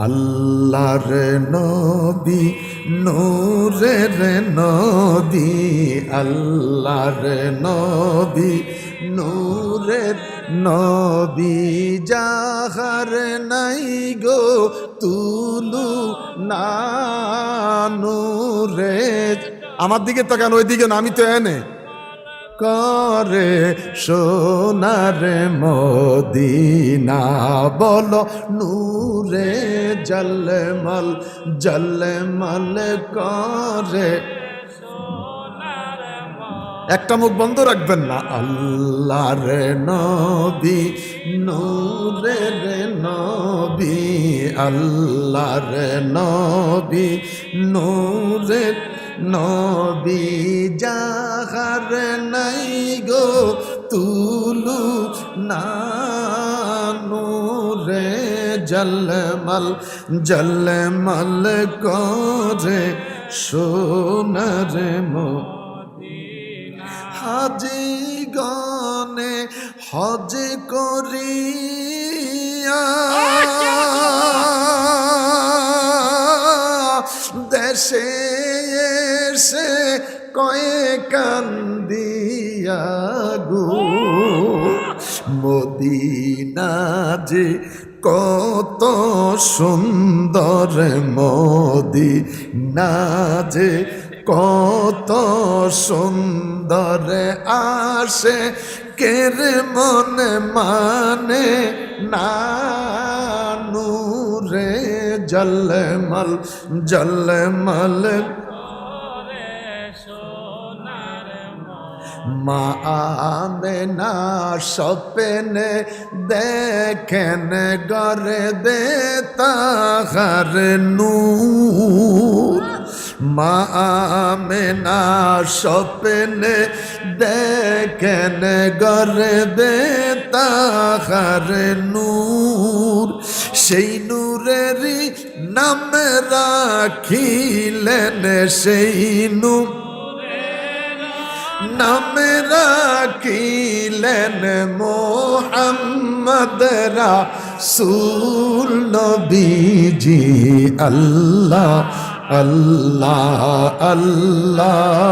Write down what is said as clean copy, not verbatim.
আল্লাহর নবী নূরের নদী, আল্লাহর নবী নূরের নবী, যাহার নাই গো তুলু না নূরে। আমার দিকে তো কেন, ওই দিকে না, আমি তো এনে করে সোনার মদিনা, বলো নূরে জলমল জলমল করে। একটা মুখ বন্ধ রাখবেন না। আল্লাহর নবী নূরের নবী, আল্লাহর নবী নূরের নবী, যাহার নাই গো তুলু না নূরে জলমল জলমল করে সোনার হাজি গনে হজ করিয়া দেশে এসে কয়ে কান্দিয়া গো, মদিনা যে কত সুন্দর, মদিনা যে কত সুন্দর, আসে কের মনে মানে না নূরে জলমল জলমল। মা আমেনা স্বপ্নে দেখেন গরে দে তাহার নূর, মা আমেনা স্বপ্নে দেখেন গরে দে তাহার নূর, সেই নূরেরই নাম রাখিলেন, সেই নূর নাম রাখিলেন মোহাম্মদ রাসূল নবীজি। আল্লাহ আল্লাহ আল্লাহ